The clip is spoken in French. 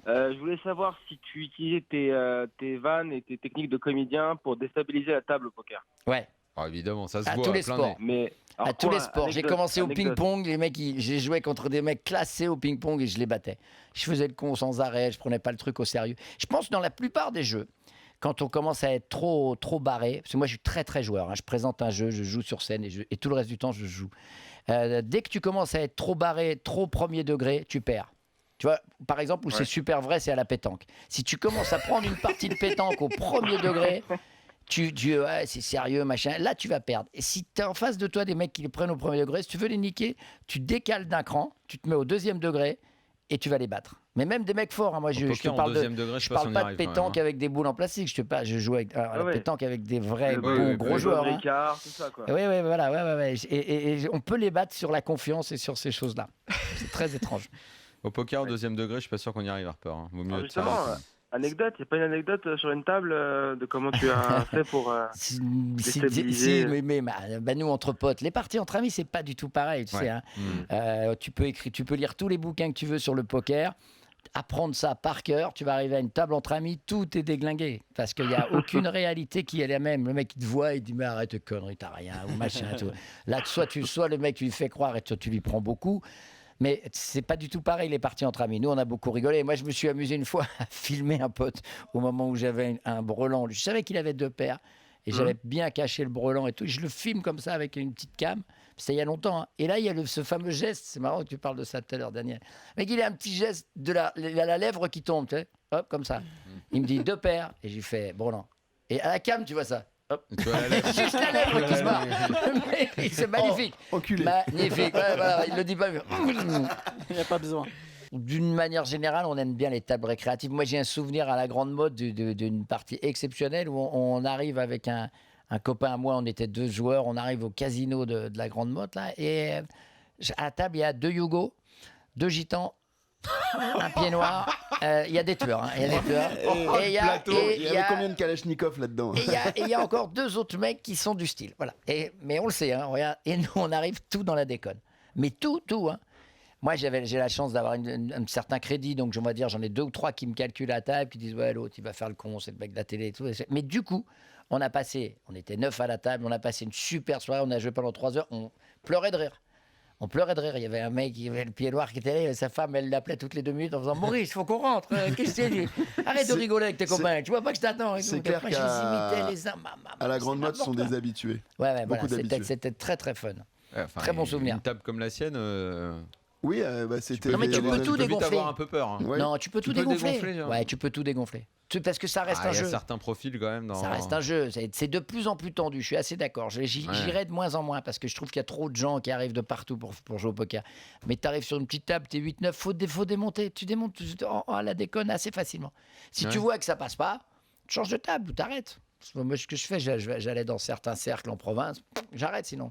Je voulais savoir si tu utilisais tes vannes et tes techniques de comédien pour déstabiliser la table au poker. Ouais, Ah, évidemment, ça se à voit tous à les plein sports. nez. Mais À alors tous les quoi, sports. J'ai anecdote, commencé au anecdote. ping-pong, les mecs, j'ai joué contre des mecs classés au ping-pong et je les battais. Je faisais le con sans arrêt, je prenais pas le truc au sérieux. Je pense que dans la plupart des jeux, quand on commence à être trop barré, parce que moi je suis très très joueur, hein, je présente un jeu, je joue sur scène et tout le reste du temps je joue. Dès que tu commences à être trop barré, trop premier degré, tu perds. Tu vois, par exemple, où c'est Ouais. super vrai, c'est à la pétanque. Si tu commences à prendre une partie de pétanque au premier degré, ouais, c'est sérieux, machin. Là, tu vas perdre. Et si tu es en face de toi des mecs qui les prennent au premier degré, si tu veux les niquer, tu décales d'un cran, tu te mets au deuxième degré et tu vas les battre. Mais même des mecs forts, hein. Moi, Au je te poker, en parle deuxième degré, je je sais pas si parle on y pas de arrive quand même, pétanque hein. avec des boules en plastique. Je joue avec la Ouais. pétanque avec des vrais Le bons oui, gros oui, joueurs. Hein. Ricard, tout ça, quoi. Oui, voilà, ouais. Et on peut les battre sur la confiance et sur ces choses-là. C'est très étrange. Au poker, au Ouais. deuxième degré, je suis pas sûr qu'on y arrive, Harper, hein. Vaut mieux Alors être sérieux, justement, quand même. anecdote, il n'y a pas une anecdote sur une table de comment tu as fait pour Si, déstabiliser. mais nous, entre potes, les parties entre amis, c'est pas du tout pareil. Tu Ouais. sais, hein. Mm. Tu peux lire tous les bouquins que tu veux sur le poker, apprendre ça par cœur. Tu vas arriver à une table entre amis, tout est déglingué. Parce qu'il n'y a aucune réalité qui est la même. Le mec, il te voit, il dit mais arrête de conneries, t'as rien, ou machin. Tout. Là, soit le mec, tu lui fais croire et toi, tu lui prends beaucoup. Mais c'est pas du tout pareil les parties entre amis. Nous, on a beaucoup rigolé. Moi, je me suis amusé une fois à filmer un pote au moment où j'avais un brelan. Je savais qu'il avait deux paires et j'avais bien caché le brelan et tout. Je le filme comme ça avec une petite cam. C'était il y a longtemps. Hein. Et là, il y a ce fameux geste. C'est marrant que tu parles de ça tout à l'heure, Daniel. Mais il a un petit geste de la lèvre qui tombe, tu sais. Hop, comme ça. Il me dit deux paires. Et j'ai fait brelan. Et à la cam, tu vois ça. Hop. Tu vois, la lèvre. Juste la lèvre qui se barre. Mais c'est magnifique. Enculé. Magnifique. Ouais, voilà, il le dit pas. Mais... Il n'y a pas besoin. D'une manière générale, on aime bien les tables récréatives. Moi, j'ai un souvenir à la grande mode d'une partie exceptionnelle où on arrive avec un copain à moi, on était deux joueurs, on arrive au casino de la grande mode là, et à la table, il y a deux Yougos, deux Gitans, un pied noir. Il y a des tueurs. Hein, il y a des tueurs. Et il y a- Plateau, et il y il y avait a- combien de Kalachnikov là-dedans? et il y a encore deux autres mecs qui sont du style. Voilà. Mais on le sait, hein, regarde. Et nous, on arrive tout dans la déconne. Mais tout, hein. Moi, j'ai la chance d'avoir un certain crédit, donc on va dire, j'en ai deux ou trois qui me calculent à table, qui disent, ouais, l'autre, il va faire le con, c'est le mec de la télé et tout. Mais du coup, on était 9 à la table, on a passé une super soirée, on a joué pendant 3 heures, on pleurait de rire. On pleurait de rire. Il y avait un mec qui avait le pied noir qui était là, sa femme, elle l'appelait toutes les 2 minutes en faisant Maurice, faut qu'on rentre. Qu'est-ce que c'est arrête de rigoler avec tes copains. Tu vois pas que je t'attends. et c'est tout. clair Après, je les imitais les uns. À la grande mode, ce sont n'importe des habitués. quoi. Ouais, beaucoup voilà, d'habitués. c'était très très fun. Ouais, enfin, Très bon souvenir. Une table comme la sienne, Oui, c'était. Non, mais tu peux tout vite dégonfler. avoir un peu peur. Hein. Ouais. Non, tu peux tout peux dégonfler. dégonfler, genre. Ouais, tu peux tout dégonfler. Parce que ça reste Ah, un il y a jeu. certains profils quand même dans. Ça reste un jeu. C'est de plus en plus tendu. Je suis assez d'accord. J'irai de moins en moins parce que je trouve qu'il y a trop de gens qui arrivent de partout pour jouer au poker. Mais tu arrives sur une petite table, tu es 8-9, faut démonter. Tu démontes à la déconne assez facilement. Si tu vois que ça passe pas, tu changes de table ou t'arrêtes. Moi, ce que je fais, j'allais dans certains cercles en province, j'arrête sinon.